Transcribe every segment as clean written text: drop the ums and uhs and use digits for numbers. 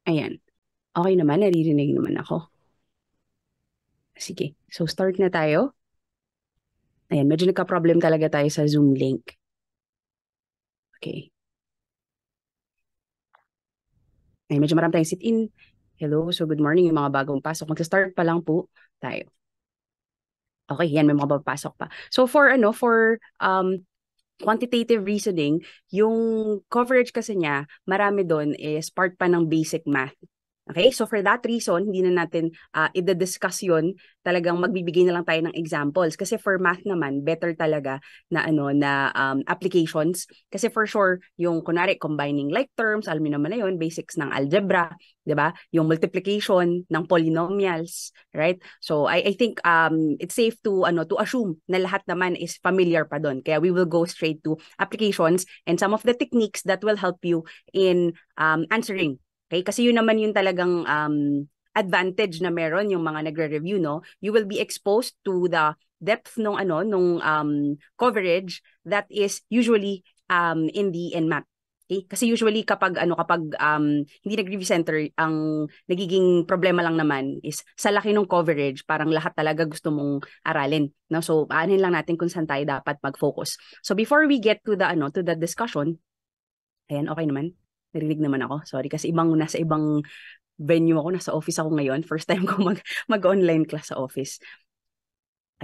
Ayan. Okay naman, naririnig naman ako. Sige. So, start na tayo. Ayan, medyo nagka-problem talaga tayo sa Zoom link. Okay. Ayan, medyo marami tayong sit-in. Hello, so good morning yung mga bagong pasok. Magsa-start pa lang po tayo. Okay, yan, may mga papasok pa. So, for quantitative reasoning, yung coverage kasi niya, marami doon is part pa ng basic math. Okay, so for that reason, hindi na natin i-discuss yun. Talagang magbibigay na lang tayo ng examples. Kasi for math naman, better talaga na applications. Kasi for sure, yung kunwari, combining like terms, alam niyo naman na yun, basics ng algebra, di ba? Yung multiplication ng polynomials, right? So I think it's safe to assume na lahat naman is familiar pa doon. Kaya we will go straight to applications and some of the techniques that will help you in answering. Okay? Kasi yun naman yung talagang advantage na meron yung mga nagre-review, no? You will be exposed to the depth nung coverage that is usually in the NMAP. Okay? Kasi usually kapag hindi nag-review center, ang nagiging problema lang naman is sa laki ng coverage, parang lahat talaga gusto mong aralin, no? So, aanin lang natin kung saan tayo dapat mag-focus. So, before we get to the discussion, ayan, okay naman. Narinig naman ako. Sorry, kasi nasa ibang venue ako. Nasa office ako ngayon. First time ko mag-online class sa office.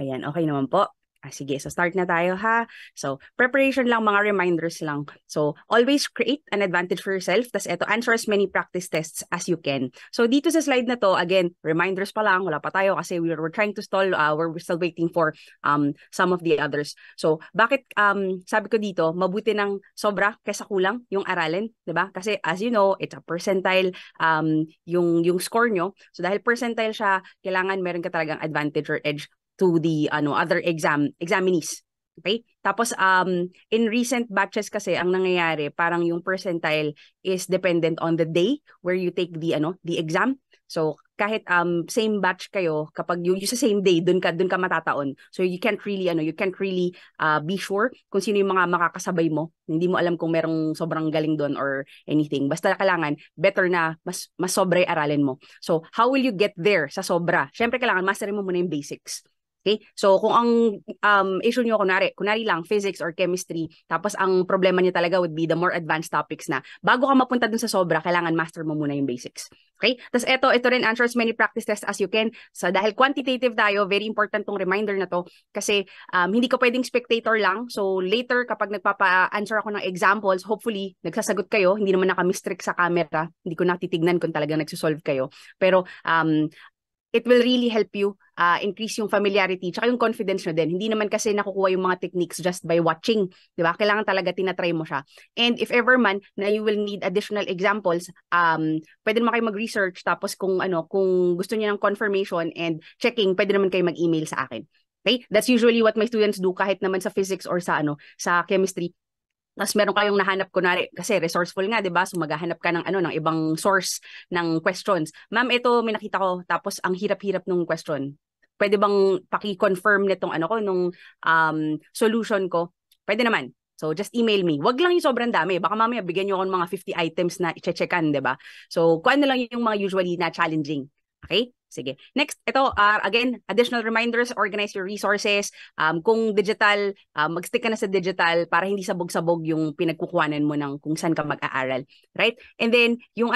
Ayan, okay naman po. Sige, so start na tayo ha. So, preparation lang, mga reminders lang. So, always create an advantage for yourself. Tas eto, answer as many practice tests as you can. So, dito sa slide na to, again, reminders pa lang, wala pa tayo kasi we're trying to stall, we're still waiting for some of the others. So, bakit sabi ko dito, mabuti ng sobra kaysa kulang yung aralin, 'di ba? Kasi as you know, it's a percentile yung score nyo. So, dahil percentile siya, kailangan meron ka talagang advantage or edge to the other examinees. Okay? Tapos in recent batches kasi ang nangyayari parang yung percentile is dependent on the day where you take the exam. So kahit same batch kayo, kapag yung sa same day doon ka matataon. So you can't really be sure kung sino yung mga makakasabay mo. Hindi mo alam kung merong sobrang galing doon or anything. Basta kailangan better na mas sobra aralin mo. So how will you get there sa sobra? Syempre kailangan masterin mo muna yung basics. Okay? So, kung ang issue nyo, kunwari lang, physics or chemistry, tapos ang problema niyo talaga would be the more advanced topics na, bago ka mapunta dun sa sobra, kailangan master mo muna yung basics. Okay? Tapos ito rin, answer as many practice tests as you can. So, dahil quantitative tayo, very important tong reminder na to, kasi hindi ka pwedeng spectator lang. So, later, kapag nagpapa-answer ako ng examples, hopefully, nagsasagot kayo, hindi naman nakamistrict sa camera, hindi ko natitignan kung talagang nagsusolve kayo. Pero, it will really help you increase yung familiarity tsaka yung confidence nyo din. Hindi naman kasi nakukuha yung mga techniques just by watching, di ba? Kailangan talaga tinatry mo siya. And if ever man na you will need additional examples, pwede naman kayo mag-research tapos kung gusto niyo ng confirmation and checking, pwede naman kayo mag-email sa akin. Okay? That's usually what my students do kahit naman sa physics or sa chemistry. Tapos meron kayong nahanap kunwari, kasi resourceful nga, 'di ba? So maghahanap ka ng ibang source ng questions. Ma'am, ito may nakita ko tapos ang hirap-hirap ng question. Pwede bang paki-confirm nitong nung solution ko? Pwede naman. So just email me. Wag lang yung sobrang dami. Baka mamaya bigyan niyo ako ng mga 50 items na i-checkan, 'di ba? So kuan na lang yung mga usually na challenging. Okay? Sige. Next, ito, again, additional reminders, organize your resources. Kung digital, mag-stick ka na sa digital para hindi sabog-sabog yung pinagkukuhanan mo ng kung saan ka mag-aaral. Right? And then, yung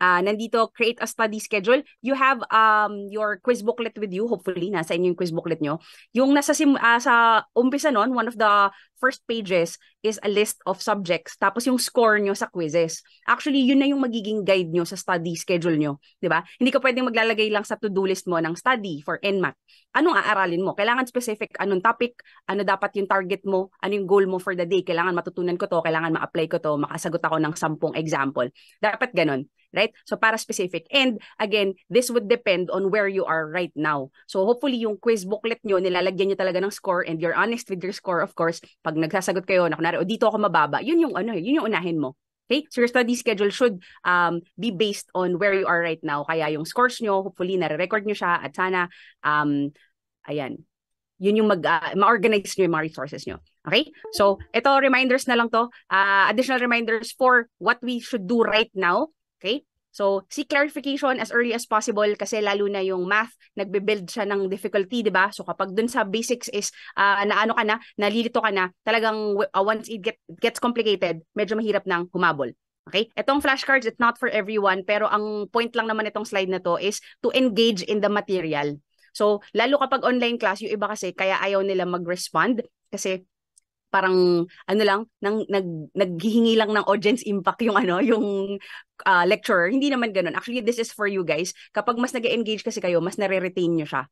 nandito, create a study schedule. You have your quiz booklet with you. Hopefully, nasa inyo yung quiz booklet nyo. Yung sa umpisa nun, one of the first pages is a list of subjects. Tapos yung score nyo sa quizzes. Actually, yun na yung magiging guide nyo sa study schedule nyo. Diba? Hindi ka pwedeng maglalagay lang sa to-do list mo ng study for NMAT. Anong aaralin mo? Kailangan specific, anong topic, ano dapat yung target mo, ano yung goal mo for the day. Kailangan matutunan ko to, kailangan ma-apply ko to, makasagot ako ng 10 example. Dapat ganun. Right? So, para specific. And, again, this would depend on where you are right now. So, hopefully, yung quiz booklet nyo, nilalagyan nyo talaga ng score and you're honest with your score, of course. Pag nagsasagot kayo, na kunwari, o dito ako mababa, yun yung unahin mo. Okay? So, your study schedule should be based on where you are right now. Kaya yung scores nyo, hopefully, nare-record nyo siya at sana, ayan, yun yung ma-organize nyo yung mga resources nyo. Okay? So, ito, reminders na lang to. Additional reminders for what we should do right now. Okay? So, seek clarification as early as possible kasi lalo na yung math, nagbe-build siya ng difficulty, di ba? So, kapag dun sa basics is naano ka na, nalilito ka na, talagang once it gets complicated, medyo mahirap nang humabol. Okay? Itong flashcards, it's not for everyone, pero ang point lang naman itong slide na to is to engage in the material. So, lalo kapag online class, yung iba kasi kaya ayaw nila mag-respond kasi parang ano lang naghihingi lang ng audience impact yung yung lecturer. Hindi naman ganoon. Actually, this is for you guys. Kapag mas nag-engage kasi kayo, mas nare-retain niyo siya.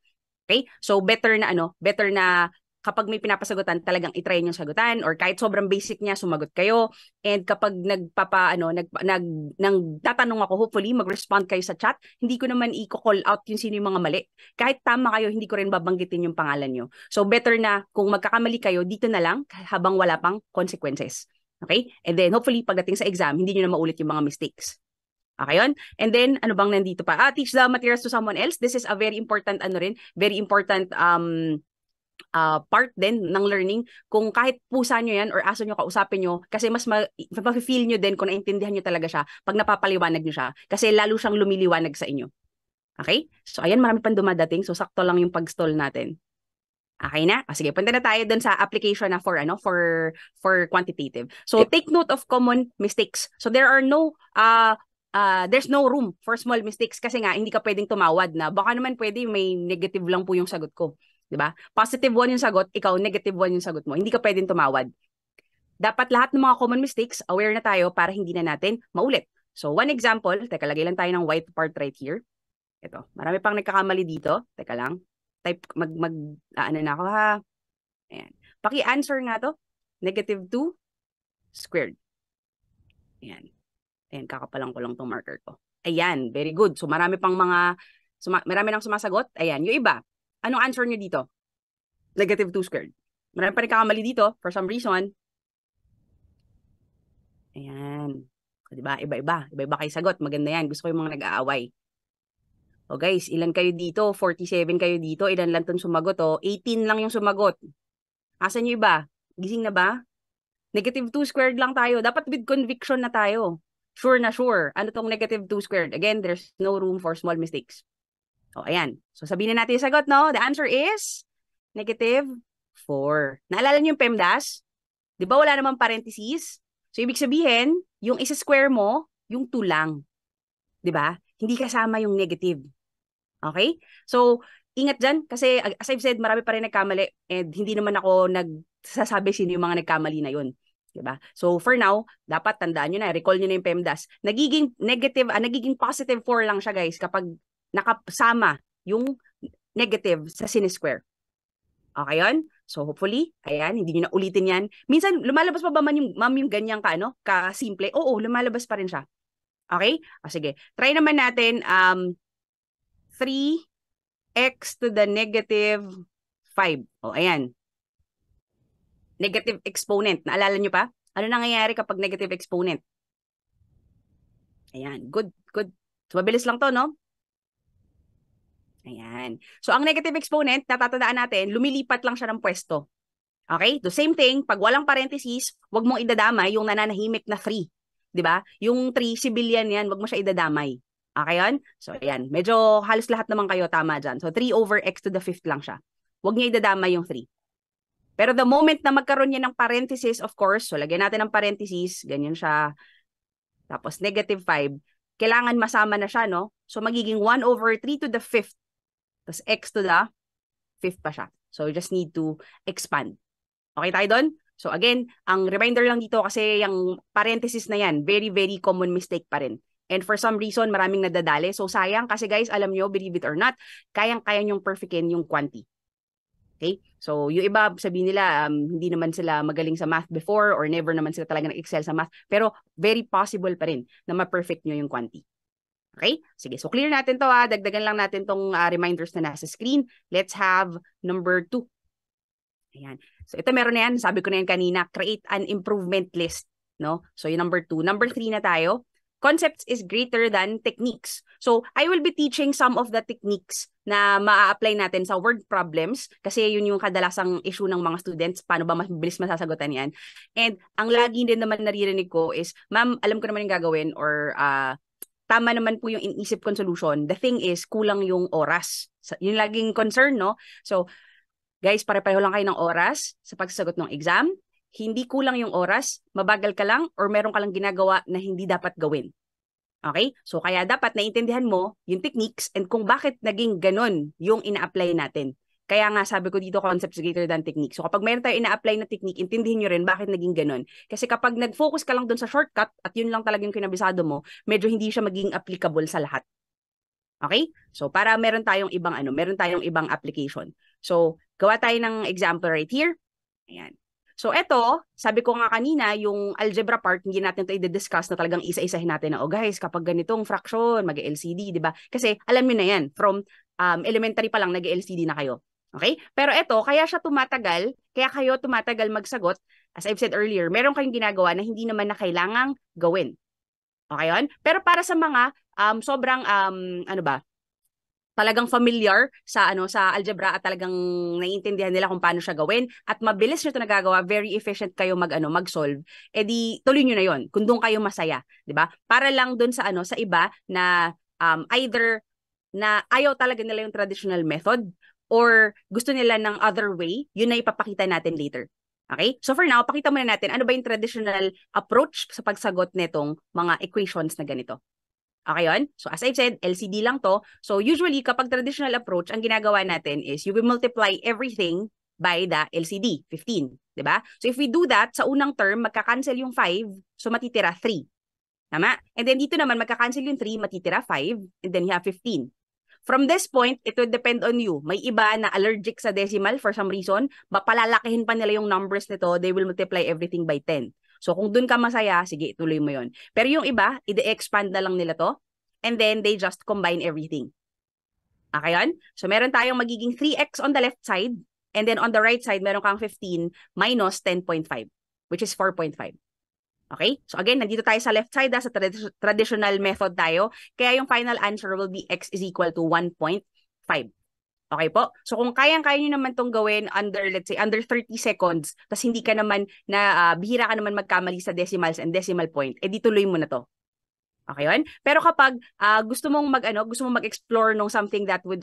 Okay? So better na kapag may pinapasagutan, talagang i-try niyo sagutan or kahit sobrang basic niya, sumagot kayo. And kapag nagtatanong ako, hopefully mag-respond kayo sa chat. Hindi ko naman i-call out yung sino yung mga mali. Kahit tama kayo, hindi ko rin babanggitin yung pangalan niyo. So better na kung magkakamali kayo, dito na lang habang wala pang consequences. Okay? And then hopefully pagdating sa exam, hindi niyo na maulit yung mga mistakes. Okay yun? And then, ano bang nandito pa? Teach the materials to someone else. This is a very important, very important part din ng learning. Kung kahit pusa nyo yan or aso nyo, kausapin nyo, kasi mas ma-feel nyo din kung naintindihan nyo talaga siya pag napapaliwanag nyo siya. Kasi lalo siyang lumiliwanag sa inyo. Okay? So, ayan, marami pang dumadating. So, sakto lang yung pag-stall natin. Okay na? Sige, punta na tayo dun sa application na for quantitative. So, take note of common mistakes. So, there's no room for small mistakes kasi nga hindi ka pwedeng tumawad na baka naman pwede may negative lang po yung sagot ko. 'Di ba? Positive 1 yung sagot, ikaw negative 1 yung sagot mo. Hindi ka pwedeng tumawad. Dapat lahat ng mga common mistakes, aware na tayo para hindi na natin maulit. So, one example, teka, lagay lang tayo ng white part right here. Ito, marami pang nagkakamali dito. Teka lang. Type, ano na ako ha. Ayan. Paki-answer nga to. -2 squared. Ayan. Ayan, kakapalang ko lang tong marker ko. Ayan, very good. So, marami nang sumasagot. Ayan, yung iba. Anong answer nyo dito? -2 squared. Marami pa rin kakamali dito for some reason. Ayan. So, diba? Iba-iba. Iba-iba kayo sagot. Maganda yan. Gusto ko yung mga nag-aaway. O guys, ilan kayo dito? 47 kayo dito. Ilan lang itong sumagot? 18 lang yung sumagot. Asan yung iba? Gising na ba? -2 squared lang tayo. Dapat with conviction na tayo. Sure na sure. Ano tong -2 squared? Again, there's no room for small mistakes. O, ayan. So, sabihin na natin yung sagot, no? The answer is -4. Naalala niyo yung PEMDAS? Di ba wala namang parentheses? So, ibig sabihin, yung isa-square mo, yung 2 lang. Di ba? Hindi kasama yung negative. Okay? So, ingat dyan kasi as I've said, marami pa rin nagkamali and hindi naman ako nagsasabi sino yung mga nagkamali na yun. Diba? So, for now, dapat tandaan nyo na, recall nyo na yung PEMDAS. Nagiging nagiging +4 lang siya, guys, kapag nakasama yung negative sa sinisquare. Okay yun? So, hopefully, ayan, hindi nyo na ulitin yan. Minsan, lumalabas pa ba ma'am yung ganyang ka-simple? Oo, lumalabas pa rin siya. Okay? Sige. Try naman natin 3x to the -5. O, ayan. Negative exponent. Naalala nyo pa? Ano nangyayari kapag negative exponent? Ayan. Good, good. So, mabilis lang to, no? Ayan. So, ang negative exponent, natatandaan natin, lumilipat lang siya ng pwesto. Okay? The same thing, pag walang parentheses, wag mong idadamay yung nananahimik na 3. Diba? Yung 3, civilian yan, wag mo siya idadamay. Okay yan? So, ayan. Medyo halos lahat naman kayo tama dyan. So, 3/x to the 5th lang siya. Wag niya idadamay yung 3. Pero the moment na magkaroon niya ng parentheses, of course, so lagyan natin ng parentheses, ganyan siya. Tapos -5, kailangan masama na siya, no? So, magiging 1/3 to the 5th. Tapos x to the 5th pa siya. So, you just need to expand. Okay tayo doon? So, again, ang reminder lang dito kasi yung parenthesis na yan, very, very common mistake pa rin. And for some reason, maraming nadadali. So, sayang kasi guys, alam nyo, believe it or not, kayang-kaya nyong perfectin yung quanti. Okay? So, yung iba, sabihin nila, hindi naman sila magaling sa math before or never naman sila talaga nag-excel sa math. Pero, very possible pa rin na ma-perfect nyo yung quanti. Okay? Sige, so clear natin to ha. Dagdagan lang natin tong reminders na nasa screen. Let's have number 2. Ayan. So, ito meron na yan. Sabi ko na yan kanina, create an improvement list. No? So, yung number 2. Number 3 na tayo. Concepts is greater than techniques. So, I will be teaching some of the techniques na maa-apply natin sa word problems kasi yun yung kadalasang issue ng mga students. Paano ba mas mabilis masasagutan yan? And ang lagi din naman naririnig ko is, ma'am, alam ko naman yung gagawin or tama naman po yung inisip kong solution. The thing is, kulang yung oras. Yun laging concern, no? So, guys, pare-pareho lang kayo ng oras sa pagsasagot ng exam. Hindi kulang yung oras, mabagal ka lang, or meron ka lang ginagawa na hindi dapat gawin. Okay? So, kaya dapat naintindihan mo yung techniques and kung bakit naging ganun yung ina-apply natin. Kaya nga sabi ko dito, concepts greater than technique. So, kapag mayroon tayo ina-apply na technique, intindihin nyo rin bakit naging ganun. Kasi kapag nag-focus ka lang dun sa shortcut at yun lang talagang kinabisado mo, medyo hindi siya maging applicable sa lahat. Okay? So, para meron tayong ibang application. So, gawa tayo ng example right here. Ayan. So, eto, sabi ko nga kanina, yung algebra part, hindi natin ito i-discuss na talagang isa-isahin natin na, oh guys, kapag ganitong fraction, mag-LCD, di ba? Kasi alam nyo na yan, from elementary pa lang, nag-LCD na kayo. Okay? Pero eto, kaya kayo tumatagal magsagot, as I've said earlier, meron kayong ginagawa na hindi naman na kailangang gawin. Okay yun? Pero para sa mga sobrang, talagang familiar sa algebra at talagang naiintindihan nila kung paano siya gawin at mabilis nyo ito nagagawa, very efficient kayo mag-solve, edi tuloy nyo na yon kung doon kayo masaya, 'di ba? Para lang doon sa sa iba na either na ayaw talaga nila yung traditional method or gusto nila ng other way, yun na ipapakita natin later. Okay? So for now, pakita muna natin ano ba yung traditional approach sa pagsagot nitong mga equations na ganito. Okay yun? So as I've said, LCD lang to. So usually, kapag traditional approach, ang ginagawa natin is you will multiply everything by the LCD, 15. Diba? So if we do that, sa unang term, magka-cancel yung 5, so matitira 3. Tama? And then dito naman, magka-cancel yung 3, matitira 5, and then you have 15. From this point, it will depend on you. May iba na allergic sa decimal for some reason, papalalakihin pa nila yung numbers nito, they will multiply everything by 10. So kung dun ka masaya, sige, tuloy mo yon. Pero yung iba, i-expand na lang nila to, and then they just combine everything. Okay yun? So meron tayong magiging 3x on the left side, and then on the right side, meron kang 15 minus 10.5, which is 4.5. Okay? So again, nandito tayo sa left side, sa traditional method tayo. Kaya yung final answer will be x is equal to 1.5. Okay po? So kung kayang-kaya nyo naman itong gawin under, let's say, under 30 seconds, tapos hindi ka naman bihira ka naman magkamali sa decimals and decimal point, edi tuloy mo na to. Okay yun? Pero kapag gusto mong mag-explore ng something that would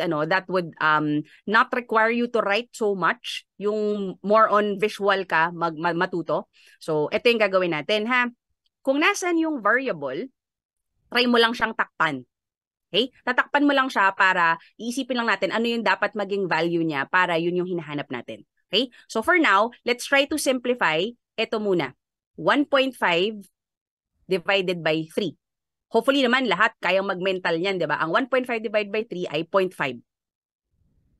not require you to write so much, yung more on visual ka matuto. So ito yung gagawin natin ha. Kung nasan yung variable, try mo lang siyang takpan. Okay? Tatakpan mo lang siya para iisipin lang natin ano yung dapat maging value niya para yun yung hinahanap natin. Okay? So for now, let's try to simplify ito muna. 1.5 divided by 3. Hopefully naman lahat kayang mag-mental niyan, 'di ba? Ang 1.5 divided by 3 ay 0.5.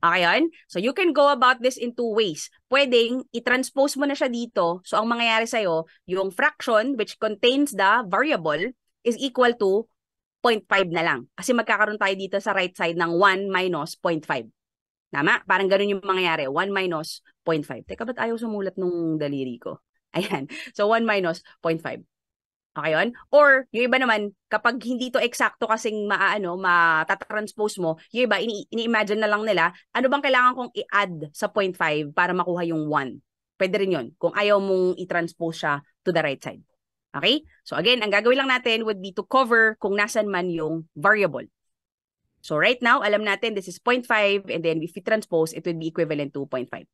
Okay yun? So you can go about this in two ways. Pwedeng i-transpose mo na siya dito. So ang mangyayari sa'yo, yung fraction which contains the variable is equal to 0.5 na lang. Kasi magkakaroon tayo dito sa right side ng 1 minus 0.5. Tama? Parang ganun yung mangyayari. 1 minus 0.5. Teka, ba't ayaw sumulat nung daliri ko? Ayan. So 1 minus 0.5. Okay yun? Or, yung iba naman, kapag hindi to eksakto kasing matatranspose mo, yung iba, ini-imagine na lang nila, ano bang kailangan kong i-add sa 0.5 para makuha yung 1? Pwede rin yun, kung ayaw mong i-transpose siya to the right side. Okay? So again, ang gagawin lang natin would be to cover kung nasan man yung variable. So right now, alam natin this is 0.5 and then if we transpose, it would be equivalent to 0.5.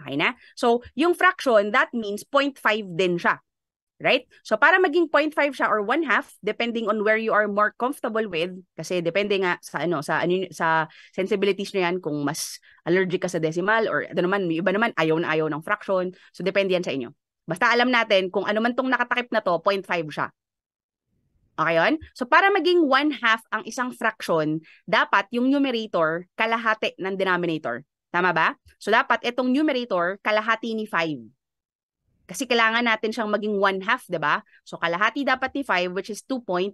Okay na? So yung fraction, that means 0.5 din siya. Right? So para maging 0.5 siya or 1/2, depending on where you are more comfortable with, kasi depende nga sa sensibilities nyo yan, kung mas allergic ka sa decimal or yung iba naman ayaw na ayaw ng fraction. So depende yan sa inyo. Basta alam natin kung ano man tong nakatakip na to, 0.5 siya. Okay yun? So para maging 1/2 ang isang fraction, dapat yung numerator kalahati ng denominator. Tama ba? So dapat itong numerator kalahati ni 5. Kasi kailangan natin siyang maging 1/2, diba? So kalahati dapat ni 5, which is 2.5.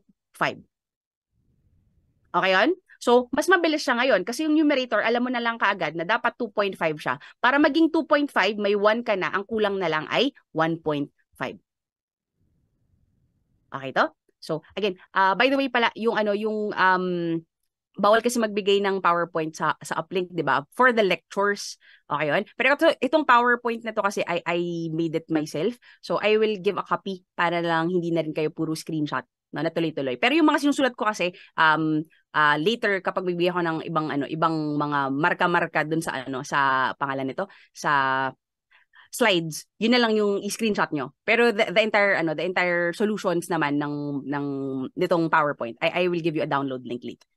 Okay yun? So mas mabilis siya ngayon kasi yung numerator, alam mo na lang kaagad na dapat 2.5 siya. Para maging 2.5, may 1 ka na, ang kulang na lang ay 1.5. Okay to? So again, by the way pala, bawal kasi magbigay ng PowerPoint sa uplink, 'di ba? For the lectures. Okay 'yun. Pero itong PowerPoint na to kasi I made it myself. So I will give a copy para lang hindi na rin kayo puro screenshot. no, na tuloy-tuloy. Pero yung mga sinusulat ko kasi, later kapag bibigyan ko ng ibang mga marka-marka dun sa sa pangalan nito, sa slides, yun na lang yung i-screenshot nyo. Pero the entire solutions naman ng nitong PowerPoint, I will give you a download link later.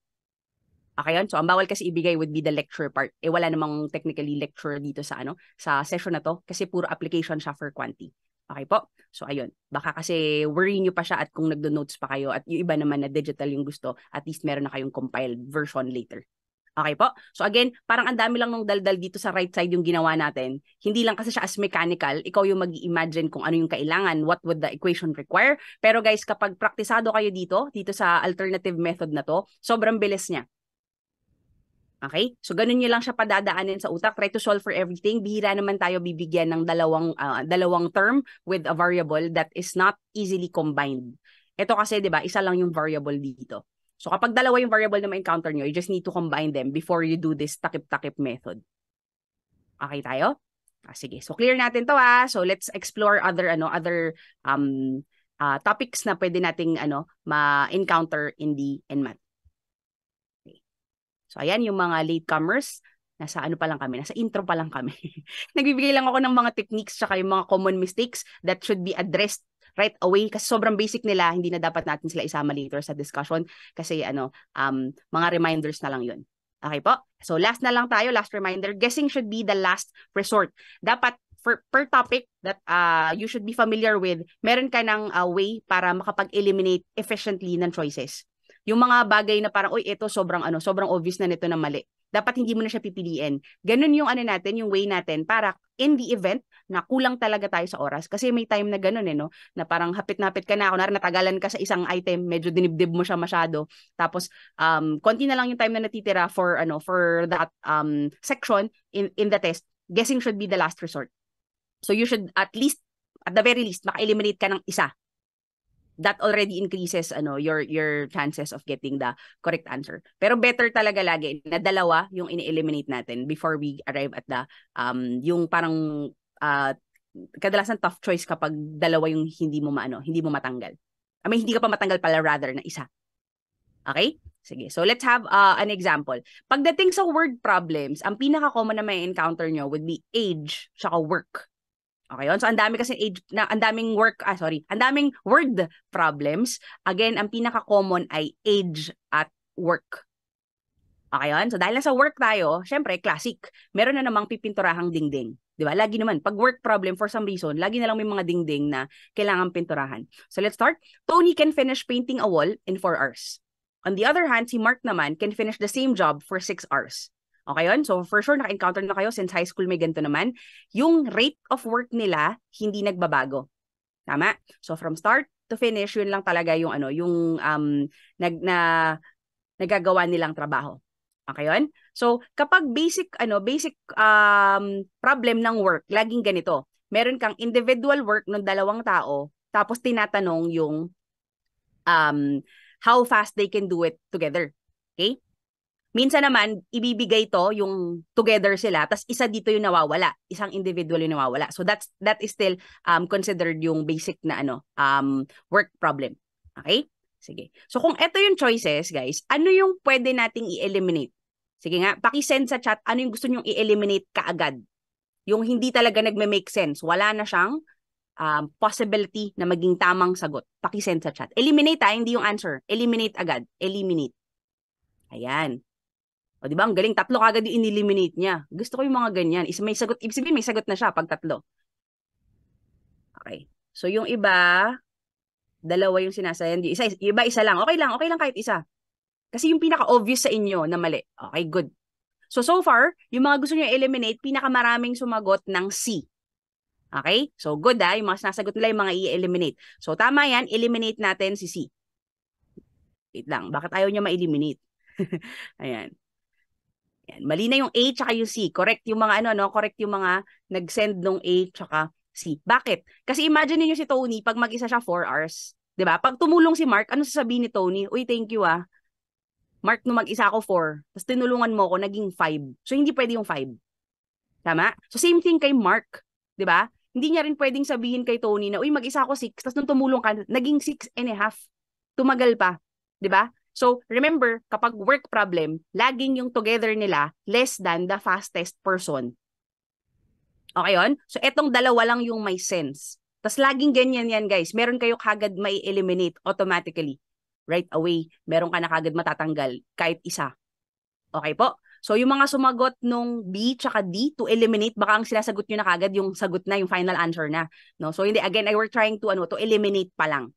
Okay yun? So, ang bawal kasi ibigay would be the lecture part. Wala namang technically lecture dito sa sa session na to kasi puro application siya for Quanti. Okay po? So, ayun. Baka kasi worry nyo pa siya at kung nagdo-notes pa kayo at yung iba naman na digital yung gusto, at least meron na kayong compiled version later. Okay po? So again, parang ang dami lang nung daldal dito sa right side yung ginawa natin. Hindi lang kasi siya as mechanical, ikaw yung mag-imagine kung ano yung kailangan, what would the equation require. Pero guys, kapag praktisado kayo dito sa alternative method na to, sobrang bilis niya. Okay? So, ganun nyo lang siya padadaanin sa utak. Try to solve for everything. Bihira naman tayo bibigyan ng dalawang term with a variable that is not easily combined. Ito kasi, di ba, isa lang yung variable dito. So, kapag dalawa yung variable na ma-encounter nyo, you just need to combine them before you do this takip-takip method. Okay tayo? Sige. So, clear natin to So, let's explore other topics na pwede nating ma-encounter in the NMAT. So, ayan yung mga latecomers. Nasa pa lang kami? Nasa intro pa lang kami. Nagbibigay lang ako ng mga techniques tsaka yung mga common mistakes that should be addressed right away kasi sobrang basic nila. Hindi na dapat natin sila isama later sa discussion kasi mga reminders na lang yun. Okay po? So, last na lang tayo. Last reminder. Guessing should be the last resort. Dapat per topic that you should be familiar with, meron ka ng way para makapag-eliminate efficiently ng choices. Yung mga bagay na parang, uy, ito sobrang obvious na nito na mali. Dapat hindi mo na siya pipiliin. Ganun yung natin, yung way natin para in the event na kulang talaga tayo sa oras. Kasi may time na ganun no? Na parang hapit na hapit ka na, kunwari natagalan ka sa isang item, medyo dinibdib mo siya masyado. Tapos, konti na lang yung time na natitira for that section in the test. Guessing should be the last resort. So you should at the very least, maka-eliminate ka ng isa. That already increases your chances of getting the correct answer. Pero better talaga lagi na dalawa yung ini-eliminate natin before we arrive at the yung parang kadalasan tough choice kapag dalawa yung hindi mo matanggal. Hindi ka pa matanggal pala rather na isa. Okay? Sige. So let's have an example. Pagdating sa word problems, ang pinaka-common na may encounter nyo would be age tsaka work. Okay yun? So, ang daming word problems. Again, ang pinaka-common ay age at work. Okay yun? So, dahil nasa work tayo, syempre, classic. Meron na namang pipinturahang dingding. Di ba? Lagi naman, pag work problem, for some reason, lagi na lang may mga dingding na kailangan pinturahan. So, let's start. Tony can finish painting a wall in 4 hours. On the other hand, si Mark naman can finish the same job for 6 hours. Okay yun? So, for sure, naka-encounter na kayo since high school may ganito naman. Yung rate of work nila, hindi nagbabago. Tama? So, from start to finish, yun lang talaga yung nagagawa nilang trabaho. Okay yun? So, kapag basic problem ng work, laging ganito. Meron kang individual work ng dalawang tao, tapos tinatanong yung how fast they can do it together. Okay? Minsan naman, ibibigay to yung together sila, tas isa dito yung nawawala. Isang individual yung nawawala. So that is still considered yung basic na work problem. Okay? Sige. So kung ito yung choices, guys, ano yung pwede nating i-eliminate? Sige nga, paki-send sa chat ano yung gusto nyong i-eliminate kaagad. Yung hindi talaga nagme-make sense. Wala na siyang possibility na maging tamang sagot. Paki-send sa chat. Eliminate hindi yung answer. Eliminate agad. Eliminate. Ayan. O, di ba? Ang galing. 3 kagad yung in-eliminate niya. Gusto ko yung mga ganyan. May sagot. Ibig sabihin, may sagot na siya pag 3. Okay. So, yung iba, 2 yung sinasayan. Iba, isa lang. Okay lang. Okay lang kahit isa. Kasi yung pinaka-obvious sa inyo na mali. Okay, good. So far, yung mga gusto nyo eliminate, pinakamaraming sumagot ng C. Okay? So, good Yung mga sinasagot nila yung mga i-eliminate. So, tama yan. Eliminate natin si C. Wait lang. Bakit ayaw niya ma-eliminate? Ayan. Yan. Mali na yung A tsaka yung C. Correct yung mga correct yung mga nag-send nung A tsaka C. Bakit? Kasi imagine niyo si Tony pag mag-isa siya 4 hours. 'Di ba? Pag tumulong si Mark, ano sasabihin ni Tony? Uy, thank you Mark, nung mag-isa ako 4. Tapos tinulungan mo ako, naging 5. So hindi pwede yung 5. Tama? So same thing kay Mark. 'Di ba? Hindi niya rin pwedeng sabihin kay Tony na, uy, mag-isa ako 6. Tapos nung tumulong ka, naging 6 and a half. tumagal pa. 'Di ba? So, remember, kapag work problem, laging yung together nila less than the fastest person. Okay yun? So, etong dalawa lang yung may sense. Tapos, laging ganyan yan, guys. Meron kayo kagad may eliminate automatically. Right away, meron ka na kagad matatanggal kahit isa. Okay po? So, yung mga sumagot nung B tsaka D to eliminate, baka ang sinasagot nyo na kagad yung sagot na, yung final answer na. No? So, hindi, again, I were trying to eliminate pa lang.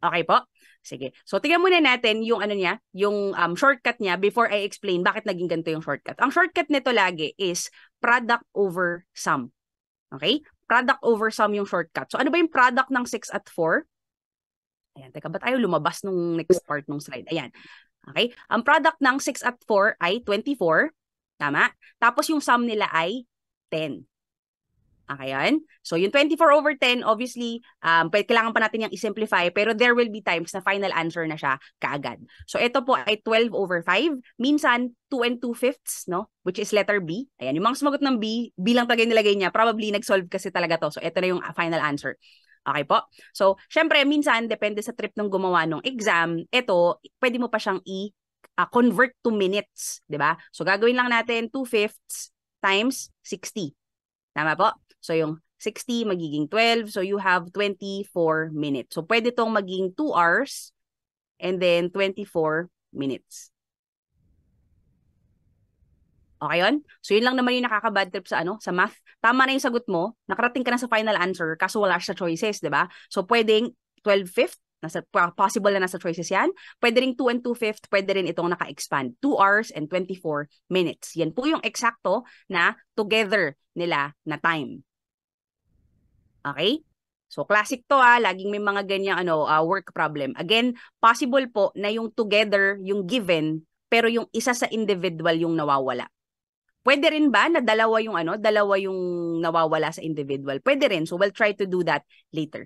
Okay po? Sige. So, tingnan muna natin yung yung shortcut niya before I explain bakit naging ganito yung shortcut. Ang shortcut nito lagi is product over sum. Okay? Product over sum yung shortcut. So, ano ba yung product ng 6 at 4? Ayan, teka, ba't ayaw lumabas nung next part ng slide? Ayan. Okay? Ang product ng 6 at 4 ay 24. Tama? Tapos yung sum nila ay 10. Okay, yan. So, yung 24 over 10, obviously, kailangan pa natin yung i-simplify, pero there will be times na final answer na siya kaagad. So, ito po ay 12 over 5. Minsan, 2 and 2/5, no? Which is letter B. Ayan, yung mga sumagot ng B, B lang talaga nilagay niya. Probably, nag-solve kasi talaga to. So, ito na yung final answer. Okay po? So, syempre, minsan, depende sa trip ng gumawa ng exam, ito, pwede mo pa siyang i-convert to minutes. Diba? So, gagawin lang natin 2/5 times 60. Tama po? So, yung 60 magiging 12. So, you have 24 minutes. So, pwede itong maging 2 hours and then 24 minutes. Okay yun? So, yun lang naman yung nakaka-bad trip sa sa math. Tama na yung sagot mo. Nakarating ka na sa final answer kaso wala siya choices, di ba? So, pwedeng 12/5. Possible na nasa choices yan. Pwede rin 2 and 2/5. Pwede rin itong naka-expand. 2 hours and 24 minutes. Yan po yung eksakto na together nila na time. Okay? So, classic to laging may mga ganyang work problem. Again, possible po na yung together, yung given, pero yung isa sa individual yung nawawala. Pwede rin ba na dalawa yung nawawala sa individual? Pwede rin. So, we'll try to do that later.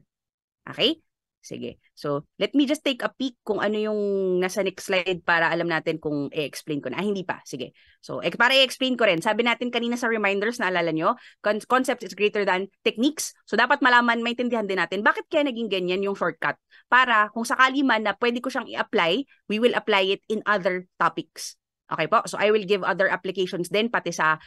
Okay? Sige. So, let me just take a peek kung ano yung nasa next slide para alam natin kung i-explain ko na. Hindi pa. Sige. So, para i-explain ko rin, sabi natin kanina sa reminders, naalala nyo, concept is greater than techniques. So, dapat malaman, maintindihan din natin, bakit kaya naging ganyan yung shortcut? Para kung sakali man na pwede ko siyang i-apply, we will apply it in other topics. Okay po? So, I will give other applications din, pati sa,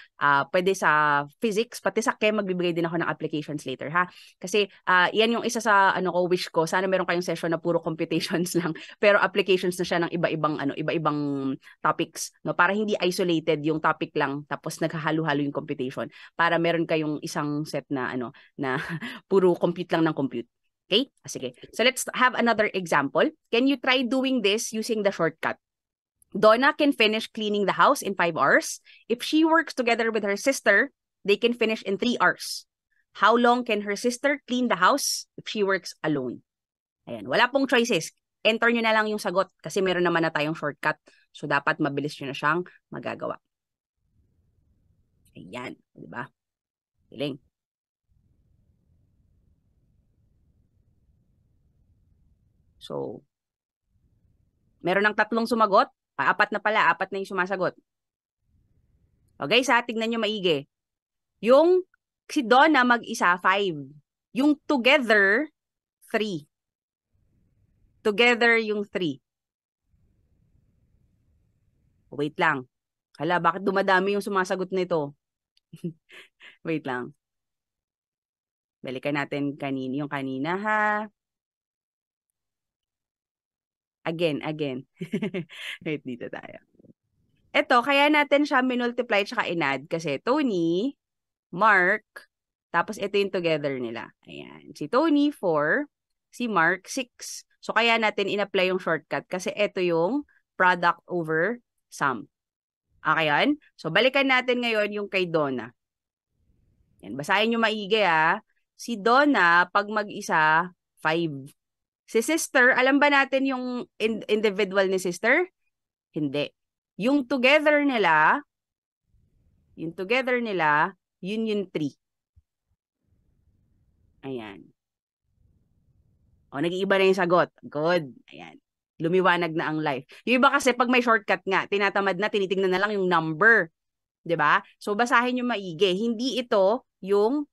pwede sa physics, pati sa chem, magbibigay din ako ng applications later, ha? Kasi, yan yung isa sa, wish ko. Sana meron kayong session na puro computations lang, pero applications na siya ng iba-ibang topics, no? Para hindi isolated yung topic lang, tapos naghahalo-halo yung computation. Para meron kayong isang set na, na puro compute lang ng compute. Okay? Sige. So, let's have another example. Can you try doing this using the shortcut? Donna can finish cleaning the house in 5 hours. If she works together with her sister, they can finish in 3 hours. How long can her sister clean the house if she works alone? Ayan, wala pong choices. Enter nyo na lang yung sagot kasi meron naman na tayong shortcut. So, dapat mabilis nyo na siyang magagawa. Ayan, di ba? Galing. So, meron ng 3 sumagot. 4 na pala, 4 na yung sumasagot. Okay, tignan nyo maigi. Yung si Donna mag-isa, 5. Yung together, 3. Together yung 3. Wait lang. Hala, bakit dumadami yung sumasagot nito? Wait lang. Balikan natin yung kanina, ha? Again. Wait, dito tayo. Ito, kaya natin siya minultiply tsaka inadd kasi Tony, Mark, tapos ito yung together nila. Ayan. Si Tony, 4. Si Mark, 6. So, kaya natin in-apply yung shortcut kasi ito yung product over sum. Okay yan? So, balikan natin ngayon yung kay Donna. Yan. Basahin nyo maigi, ha? Si Donna, pag mag-isa, 5. Si sister, alam ba natin yung individual ni sister? Hindi. Yung together nila, yun yung 3. Ayan. O, nag-iiba na yung sagot. Good. Ayan. Lumiwanag na ang life. Yung iba kasi pag may shortcut nga, tinatamad na, tinitingnan na lang yung number. 'Di ba? So, basahin yung maigi. Hindi ito yung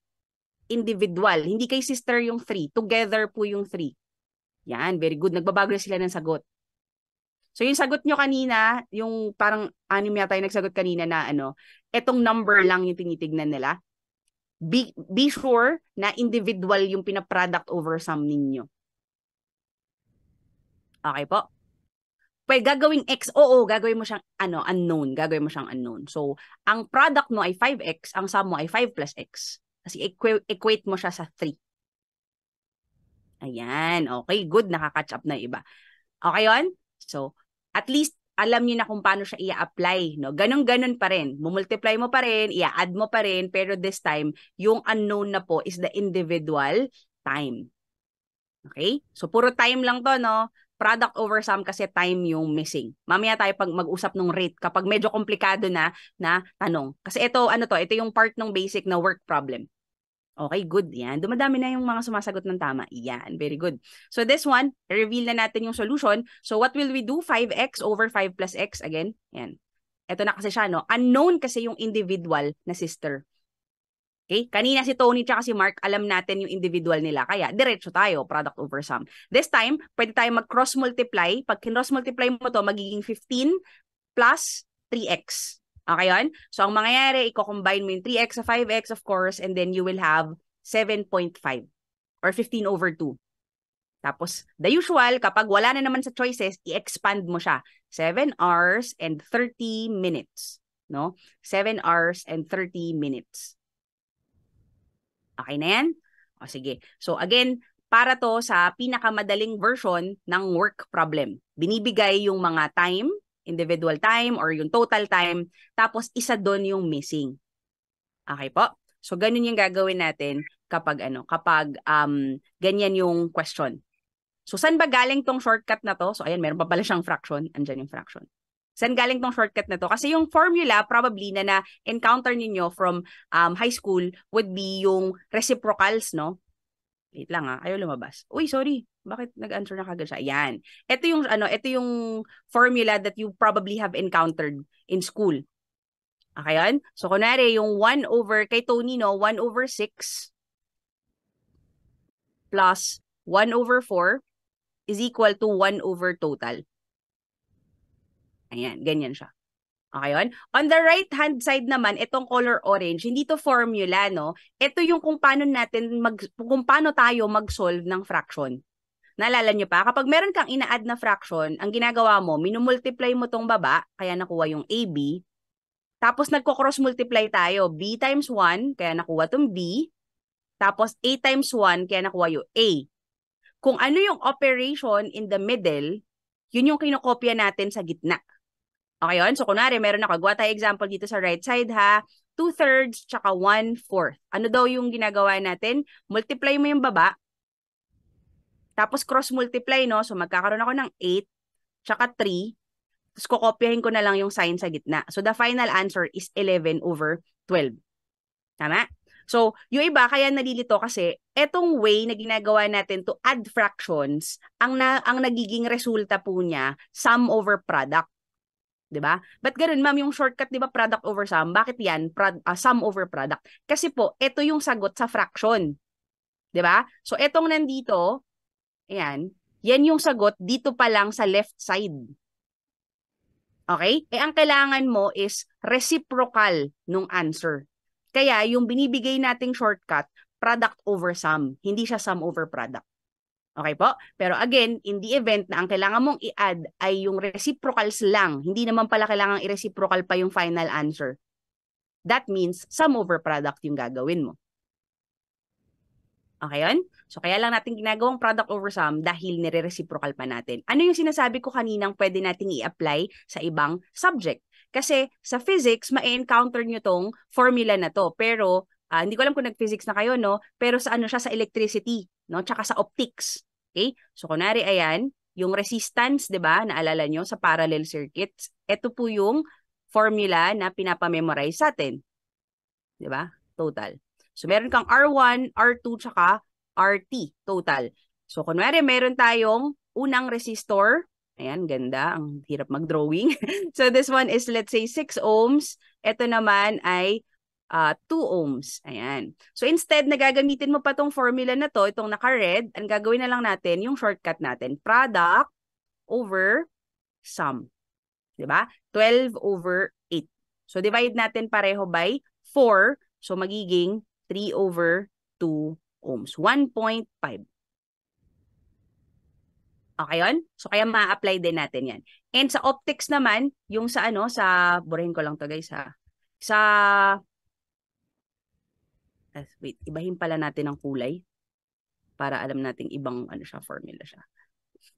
individual. Hindi kay sister yung 3. Together po yung 3. Yan, very good. Nagbabago na sila ng sagot. So yung sagot nyo kanina, yung parang anim yata yung nagsagot kanina na etong number lang yung tinitignan nila. Be sure na individual yung pina-product over sum ninyo. Okay po? Pwede gagawing X, gagawin mo siyang unknown. Gagawin mo siyang unknown. So, ang product mo ay 5X, ang sum mo ay 5 plus X. Kasi equate mo siya sa 3. Ayan. Okay, good. Nakaka-catch up na iba. Okay yun? So, at least, alam niyo na kung paano siya i-apply. No? Ganon-ganon pa rin. Mumultiply mo pa rin, i-add mo pa rin, pero this time, yung unknown na po is the individual time. Okay? So, puro time lang to, no? Product over sum kasi time yung missing. Mamaya tayo pag mag-usap ng rate kapag medyo komplikado na tanong. Kasi ito yung part ng basic na work problem. Okay, good. Yan. Dumadami na yung mga sumasagot ng tama. Yan. Very good. So this one, reveal na natin yung solution. So what will we do? 5x over 5 plus x. Again, yan. Ito na kasi siya, no? Unknown kasi yung individual na sister. Okay? Kanina si Tony tsaka si Mark, alam natin yung individual nila. Kaya, diretso tayo, product over sum. This time, pwede tayo mag-cross-multiply. Pag cross-multiply mo to, magiging 15 plus 3x. Okay yun? So, ang mangyayari, i-combine mo yung 3x sa 5x, of course, and then you will have 7.5 or 15 over 2. Tapos, the usual, kapag wala na naman sa choices, i-expand mo siya. 7 hours and 30 minutes. No? 7 hours and 30 minutes. Okay na yan? O sige. So again, para to sa pinakamadaling version ng work problem. Binibigay yung mga time, individual time or yung total time, tapos isa doon yung missing. Okay po? So ganun yung gagawin natin kapag ganyan yung question. So saan ba galing tong shortcut na to? So ayan, meron pa pala siyang fraction. Andyan yung fraction. Saan galing tong shortcut na to? Kasi yung formula probably na na-encounter ninyo from high school would be yung reciprocals, no? Wait lang ayaw lumabas. Uy, sorry. Bakit nag-answer na kagad siya? Ayan. Ito yung formula that you probably have encountered in school. Okay yan? So, kunwari, yung 1 over, kay Tony, no? 1 over 6 plus 1 over 4 is equal to 1 over total. Ayan, ganyan siya. Okay yun? On the right-hand side naman, itong color orange, hindi to formula, no? Ito yung kung paano tayo mag-solve ng fraction. Naalala nyo pa? Kapag meron kang ina-add na fraction, ang ginagawa mo, minumultiply mo tong baba, kaya nakuha yung AB. Tapos nagko-cross-multiply tayo. B times 1, kaya nakuha tong B. Tapos A times 1, kaya nakuha yung A. Kung ano yung operation in the middle, yun yung kinokopya natin sa gitna. Okay yun? So, kunwari, meron ako. Gawa tayo example dito sa right side, ha? 2/3 tsaka 1/4. Ano daw yung ginagawa natin? Multiply mo yung baba. Tapos, cross-multiply, no? So, magkakaroon ako ng 8 tsaka 3. Tapos, kukopyahin ko na lang yung sign sa gitna. So, the final answer is 11 over 12. Tama? So, yung iba, kaya nalilito kasi, etong way na ginagawa natin to add fractions, ang nagiging resulta po niya, sum over product. Diba? But ganun, ma'am, yung shortcut, diba, product over sum? Bakit yan? Sum over product. Kasi po, ito yung sagot sa fraction. Diba? So, etong nandito, ayan, yan yung sagot dito pa lang sa left side. Okay? Ang kailangan mo is reciprocal nung answer. Kaya, yung binibigay nating shortcut, product over sum. Hindi siya sum over product. Okay po? Pero again, in the event na ang kailangan mong i-add ay yung reciprocals lang, hindi naman pala kailangan i-reciprocal pa yung final answer. That means sum over product yung gagawin mo. Okay yun? So kaya lang natin ginagawang product over sum dahil nire-reciprocal pa natin. Ano yung sinasabi ko kaninang pwede nating i-apply sa ibang subject? Kasi sa physics, ma-encounter nyo tong formula na to. Pero hindi ko alam kung nag-physics na kayo, no? Pero sa siya sa electricity, no? Tsaka sa optics. Okay? So, kunwari, ayan, yung resistance, di ba? Naalala nyo sa parallel circuits. Ito po yung formula na pinapamemorize sa atin. Di ba? Total. So, meron kang R1, R2, tsaka RT. Total. So, kunwari, meron tayong unang resistor. Ayan, ganda. Ang hirap mag-drawing. So, this one is, let's say, 6 ohms. Ito naman ay 2 ohms. Ayan. So instead, nagagamitin mo pa tong formula na to, itong naka-red, ang gagawin na lang natin, yung shortcut natin, product over sum. Diba? 12 over 8. So divide natin pareho by 4. So magiging 3 over 2 ohms. 1.5. Okay yun? So kaya ma-apply din natin yan. And sa optics naman, yung sa burahin ko lang to guys ha. Wait, ibahin pala natin ang kulay para alam nating ibang formula siya.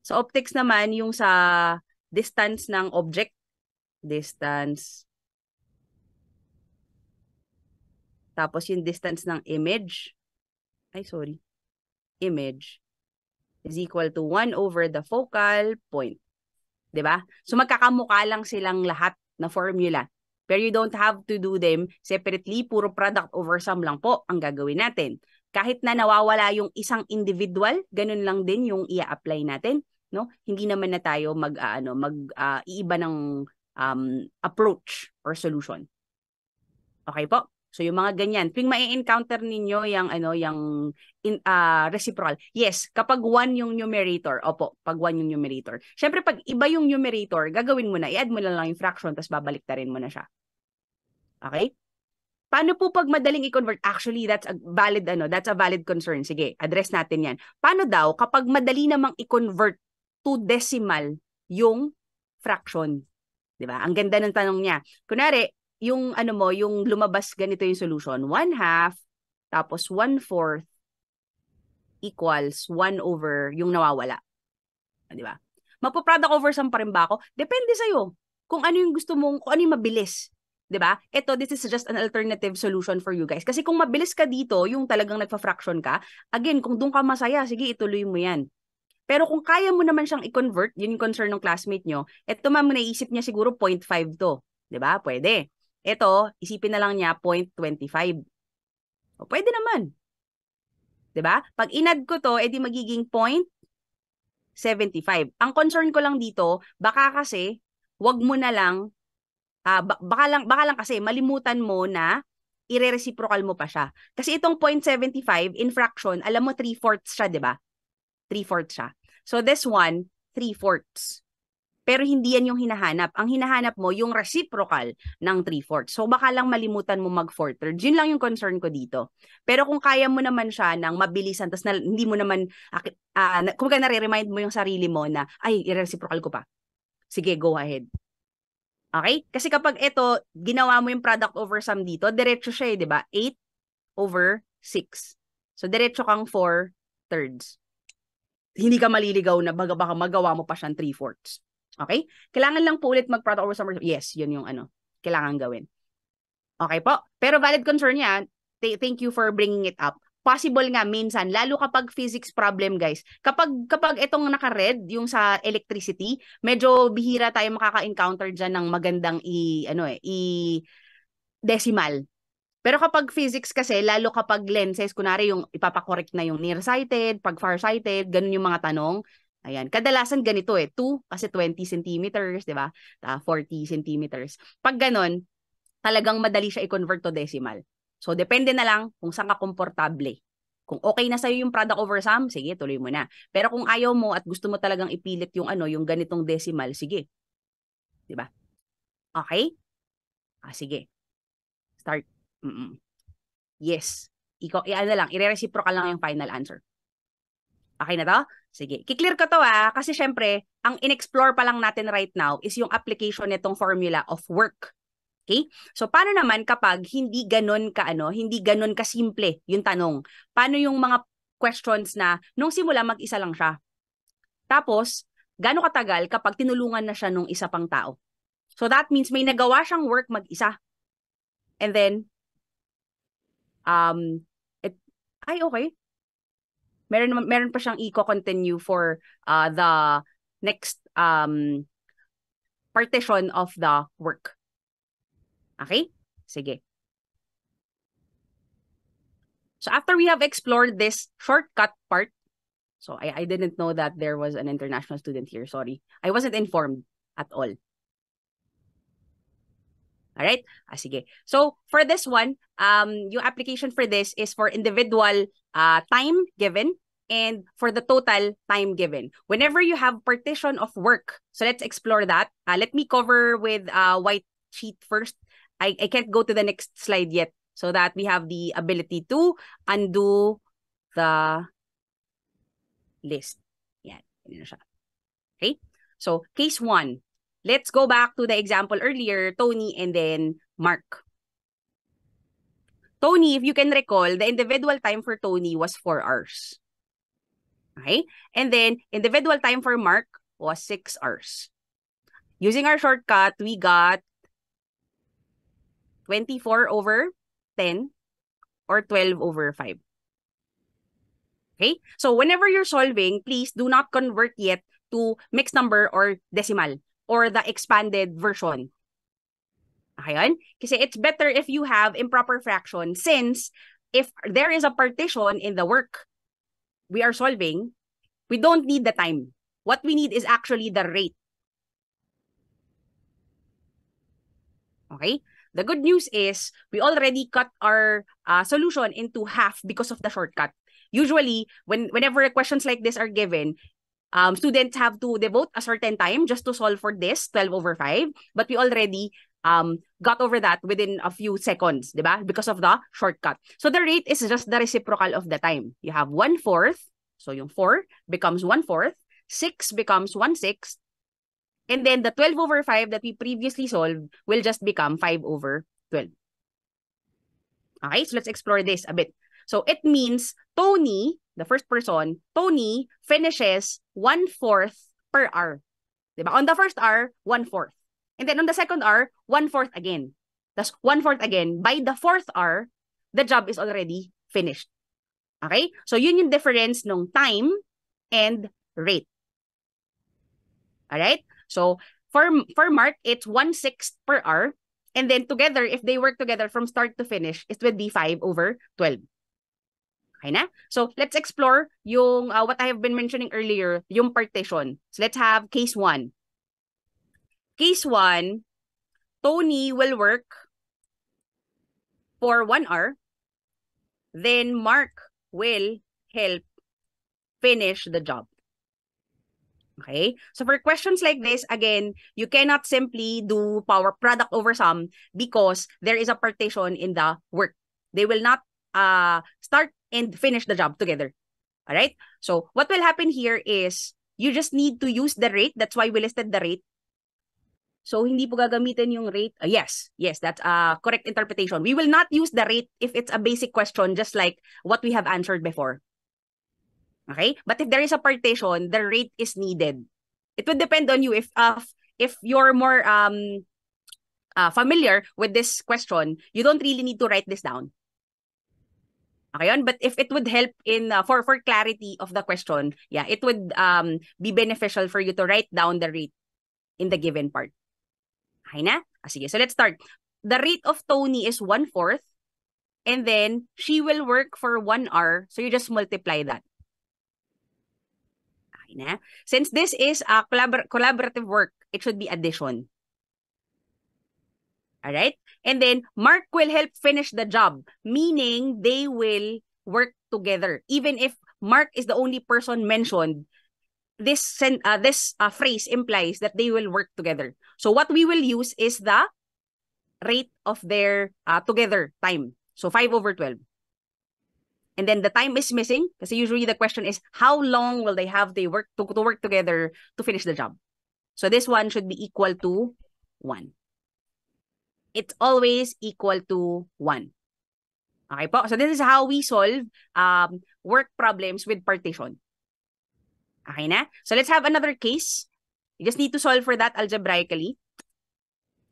Sa optics naman, yung sa distance ng object, distance, tapos yung distance ng image, image is equal to 1 over the focal point. Diba? So magkakamukha lang silang lahat na formula. Pero you don't have to do them separately. Puro product over sum lang po ang gagawin natin. Kahit na nawawala yung isang individual, ganun lang din yung i-apply natin. No? Hindi naman na tayo iiba ng approach or solution. Okay po? So yung mga ganyan, tuwing ma-encounter ninyo yung reciprocal. Yes, kapag 1 yung numerator. Opo, pag 1 yung numerator. Syempre pag iba yung numerator, gagawin mo na, i-add mo na lang yung fraction tapos babaliktarin mo na siya. Okay? Paano po pag madaling i-convert? Actually, that's a valid concern. Sige, address natin 'yan. Paano daw kapag madali namang i-convert to decimal yung fraction? 'Di ba? Ang ganda ng tanong niya. Kunwari, yung yung lumabas ganito yung solution, 1/2 tapos 1/4 equals 1 over yung nawawala. Di ba? Magpo-product over sum pa rin ba ako? Depende sa'yo. Kung ano yung gusto mong, kung ano yung mabilis. Di ba? This is just an alternative solution for you guys. Kasi kung mabilis ka dito, yung talagang nagpa-fraction ka, again, kung doon ka masaya, sige, ituloy mo yan. Pero kung kaya mo naman siyang i-convert, yun yung concern ng classmate nyo, ma'am, naisip niya siguro 0.5 to. Di ba? Pwede. Isipin na lang niya 0.25. O, pwede naman. Diba? Pag inad ko to, edi magiging 0.75. Ang concern ko lang dito, baka kasi, wag mo na lang, baka lang kasi, malimutan mo na ire-reciprocal mo pa siya. Kasi itong 0.75 in fraction, alam mo 3/4 siya, diba? 3/4 siya. So this one, 3/4. Pero hindi yan yung hinahanap. Ang hinahanap mo, yung reciprocal ng 3/4. So baka lang malimutan mo mag 4/3. Yun lang yung concern ko dito. Pero kung kaya mo naman siya ng mabilisan, tapos hindi mo naman, kung nare-remind mo yung sarili mo na, ay, i-reciprocal ko pa. Sige, go ahead. Okay? Kasi kapag ginawa mo yung product over sum dito, diretso siya di ba? 8 over 6. So diretso kang 4/3. Hindi ka maliligaw na baka magawa mo pa siyang 3/4. Okay? Kailangan lang po ulit mag-product over sum. Yes, yun yung kailangan gawin. Okay po? Pero valid concern yan. Thank you for bringing it up. Possible nga minsan, lalo kapag physics problem, guys. Kapag itong naka-red, yung sa electricity, medyo bihira tayo makaka-encounter dyan ng magandang decimal. Pero kapag physics kasi, lalo kapag lenses, kunwari yung ipapakorek na yung nearsighted, pag farsighted, ganun yung mga tanong. Ayan, kadalasan ganito 2 kasi 20 centimeters, di ba? 40 centimeters. Pag ganun, talagang madali siya i-convert to decimal. So, depende na lang kung saan ka komportable. Kung okay na sa'yo yung product over sum, sige, tuloy mo na. Pero kung ayaw mo at gusto mo talagang ipilit yung yung ganitong decimal, sige. Di ba? Okay? Sige. Start. Yes. I-reciprocal lang yung final answer. Okay na to? Sige. Kiklear ko to kasi syempre, ang in-explore pa lang natin right now is yung application nitong formula of work. Okay? So, paano naman kapag hindi ganon ka simple yung tanong? Paano yung mga questions na nung simula mag-isa lang siya? Tapos, gaano katagal kapag tinulungan na siya nung isa pang tao? So, that means may nagawa siyang work mag-isa. And then, okay. Meron pa siyang i-continue for the next partition of the work. Okay? Sige. So after we have explored this shortcut part, so I didn't know that there was an international student here. Sorry. I wasn't informed at all. Alright? Sige. So, for this one, yung application for this is for individual time given and for the total time given. Whenever you have partition of work, so let's explore that. Let me cover with white sheet first. I can't go to the next slide yet so that we have the ability to undo the list. Yan. Yan na siya. Okay? So, case 1. Let's go back to the example earlier, Tony and then Mark. Tony, if you can recall, the individual time for Tony was 4 hours. Okay? And then, individual time for Mark was 6 hours. Using our shortcut, we got 24/10 or 12/5. Okay? So, whenever you're solving, please do not convert yet to mixed number or decimal or the expanded version. Okay yun? Kasi it's better if you have improper fraction since if there is a partition in the work we are solving, we don't need the time. What we need is actually the rate. Okay? The good news is we already cut our solution into half because of the shortcut. Usually, whenever questions like this are given, students have to devote a certain time just to solve for this 12/5, but we already got over that within a few seconds, diba? Because of the shortcut. So the rate is just the reciprocal of the time. You have 1/4, so yung 4 becomes 1/4, 6 becomes 1/6, and then the 12/5 that we previously solved will just become 5/12. Okay, so let's explore this a bit. So it means Tony, the first person, Tony finishes 1/4 per hour. Diba? On the first hour, 1/4. And then on the second hour, 1/4 again. That's 1/4 again. By the fourth hour, the job is already finished. Okay? So yun yung difference ng time and rate. Alright? So for Mark, it's 1/6 per hour. And then together, if they work together from start to finish, it would be 5/12. Okay na? So, let's explore yung what I have been mentioning earlier, yung partition. So, let's have case 1. Case 1, Tony will work for 1 hour. Then, Mark will help finish the job. Okay? So, for questions like this, again, you cannot simply do power product over sum because there is a partition in the work. They will not start and finish the job together. All right? So, what will happen here is you just need to use the rate. That's why we listed the rate. So, hindi po gagamitin yung rate. Yes, that's a correct interpretation. We will not use the rate if it's a basic question, just like what we have answered before. Okay? But if there is a partition, the rate is needed. It would depend on you if you're more familiar with this question, you don't really need to write this down. Okay yun? But if it would help in for clarity of the question, yeah, it would be beneficial for you to write down the rate in the given part. Okay na? Sige, so let's start. The rate of Tony is 1/4, and then she will work for 1 hour, so you just multiply that. Okay na? Since this is a collaborative work, it should be addition. Alright? And then, Mark will help finish the job, meaning they will work together. Even if Mark is the only person mentioned, this phrase implies that they will work together. So what we will use is the rate of their together time. So 5/12. And then the time is missing kasi usually the question is how long will they have to work together to finish the job. So this one should be equal to 1. It's always equal to 1. Okay po? So this is how we solve work problems with partition. Okay na? So let's have another case. You just need to solve for that algebraically.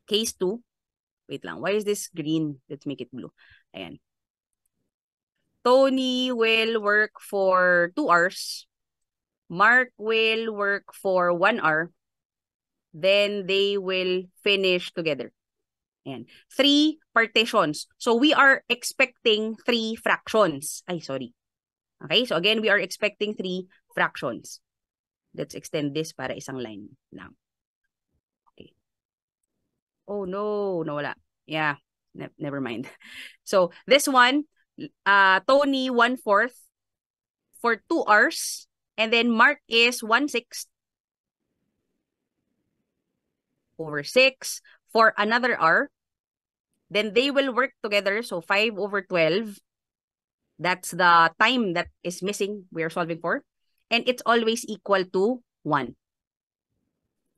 Case 2. Wait lang. Why is this green? Let's make it blue. Ayan. Tony will work for 2 hours. Mark will work for 1 hour. Then they will finish together. Ayan. 3 partitions. So we are expecting 3 fractions. Ay, sorry. Okay, so again, we are expecting 3 fractions. Let's extend this para isang line lang. Okay. Oh no, nawala. Yeah, never mind. So this one, Tony 1/4 for 2 hours, and then Mark is 1/6 over 6 for another hour. Then they will work together, so 5/12. That's the time that is missing we are solving for. And it's always equal to 1.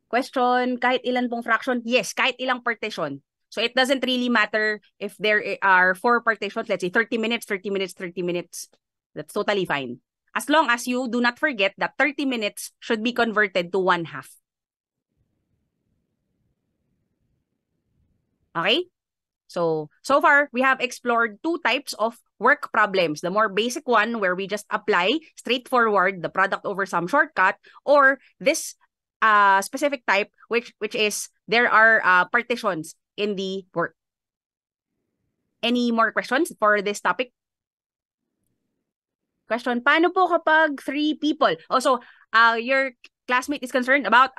Question, kahit ilan pong fraction? Yes, kahit ilang partition. So it doesn't really matter if there are 4 partitions, let's say 30 minutes, 30 minutes, 30 minutes. That's totally fine. As long as you do not forget that 30 minutes should be converted to 1/2. Okay? So far, we have explored 2 types of work problems. The more basic one, where we just apply straightforward the product over sum shortcut, or this specific type, which is there are partitions in the work. Any more questions for this topic? Question, paano po kapag 3 people? Also, your classmate is concerned about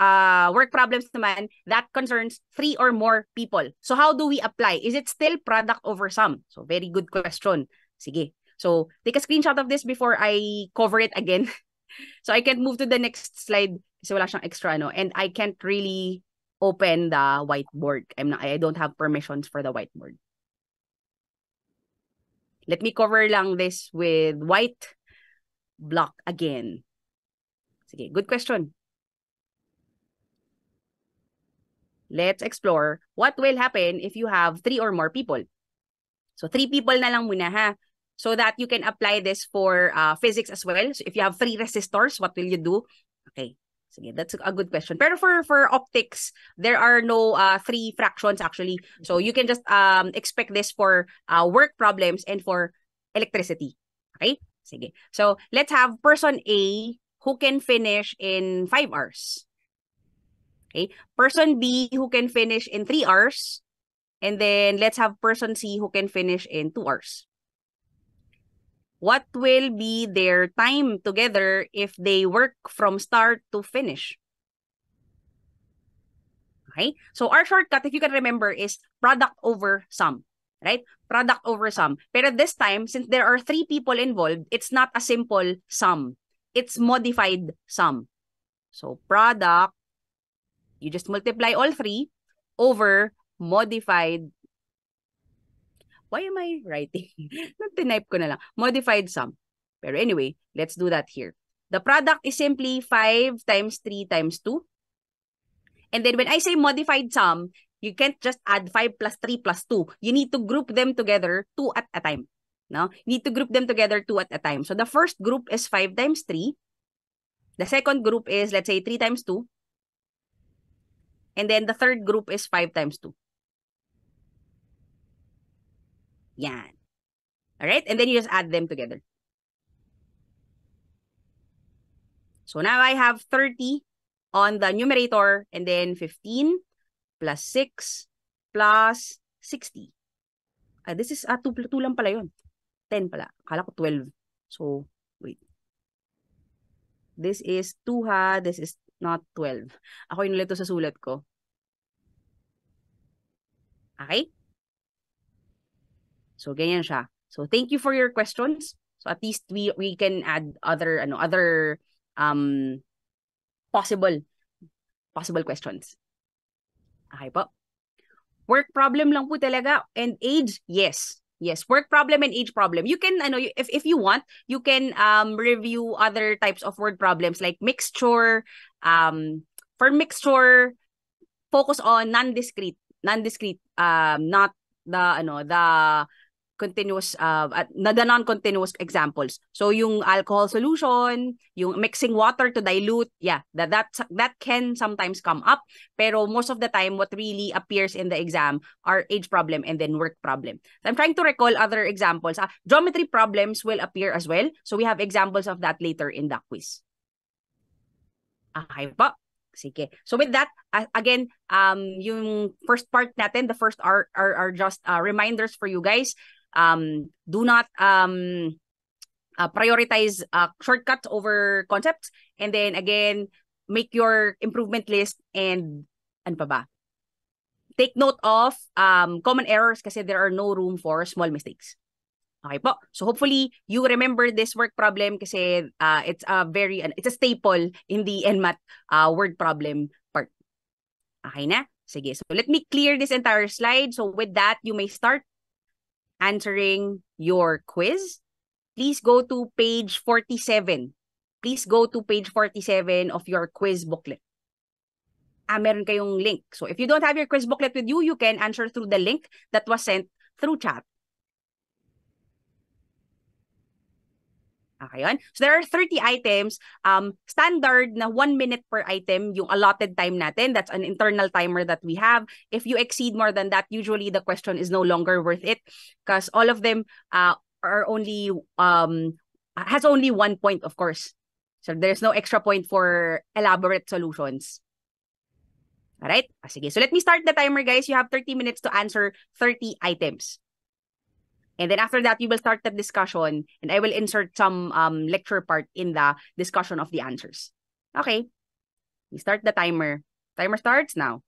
work problems naman that concerns 3 or more people. So how do we apply? Is it still product over sum? So very good question. Sige. So take a screenshot of this before I cover it again. So I can't move to the next slide kasi wala siyang extra and I can't really open the whiteboard. I don't have permissions for the whiteboard. Let me cover lang this with white block again. Sige, good question. Let's explore what will happen if you have 3 or more people. So 3 people na lang muna ha. So that you can apply this for physics as well. So if you have 3 resistors, what will you do? Okay. Sige, that's a good question. Pero for optics, there are no 3 fractions actually. So you can just expect this for work problems and for electricity. Okay? Sige. So let's have person A who can finish in 5 hours. Okay? Person B who can finish in 3 hours. And then let's have person C who can finish in 2 hours. What will be their time together if they work from start to finish? Okay? So our shortcut, if you can remember, is product over sum. Right? Product over sum. Pero this time, since there are 3 people involved, it's not a simple sum. It's modified sum. So product, you just multiply all 3 over modified. Why am I writing? Nag-type ko na lang. Modified sum. Pero anyway, let's do that here. The product is simply 5 times 3 times 2. And then when I say modified sum, you can't just add 5 plus 3 plus 2. You need to group them together 2 at a time. No? You need to group them together 2 at a time. So the first group is 5 times 3. The second group is, let's say, 3 times 2. And then the third group is 5 times 2. Yan. Alright? And then you just add them together. So now I have 30 on the numerator and then 15 plus 6 plus 60. This is 2 lang pala yun. 10 pala. Akala ko 12. So, wait. This is 2 ha. This is not 12. Ako yung nalito sa sulat ko. Okay? So, ganyan siya. So, thank you for your questions. So, at least we can add other possible questions. Okay po. Work problem lang po talaga. And age, yes. Yes, work problem and age problem. You can, if you want, you can review other types of word problems like mixture. For mixture, focus on non-discrete, not the continuous, the non-continuous examples. So yung alcohol solution, yung mixing water to dilute, yeah, that can sometimes come up. Pero most of the time, what really appears in the exam are age problem and then work problem. So I'm trying to recall other examples. Geometry problems will appear as well. So we have examples of that later in the quiz. Okay po. Sige. So with that, again, yung first part natin, the first are just reminders for you guys. Do not prioritize shortcuts over concepts. And then again, make your improvement list and ano pa ba? take note of common errors kasi there are no room for small mistakes. Okay po. So hopefully you remember this work problem kasi it's a staple in the NMAT word problem part. Okay na? Sige. So let me clear this entire slide. So with that, you may start answering your quiz. Please go to page 47. Please go to page 47 of your quiz booklet. Meron kayong link. So if you don't have your quiz booklet with you, you can answer through the link that was sent through chat. Okay, yun. So there are 30 items. Standard na 1 minute per item yung allotted time natin. That's an internal timer that we have. If you exceed more than that, usually the question is no longer worth it because all of them are only has only 1 point, of course. So there's no extra point for elaborate solutions. All right? Sige. So let me start the timer, guys. You have 30 minutes to answer 30 items. And then after that, you will start the discussion and I will insert some lecture part in the discussion of the answers. Okay. We start the timer. Timer starts now.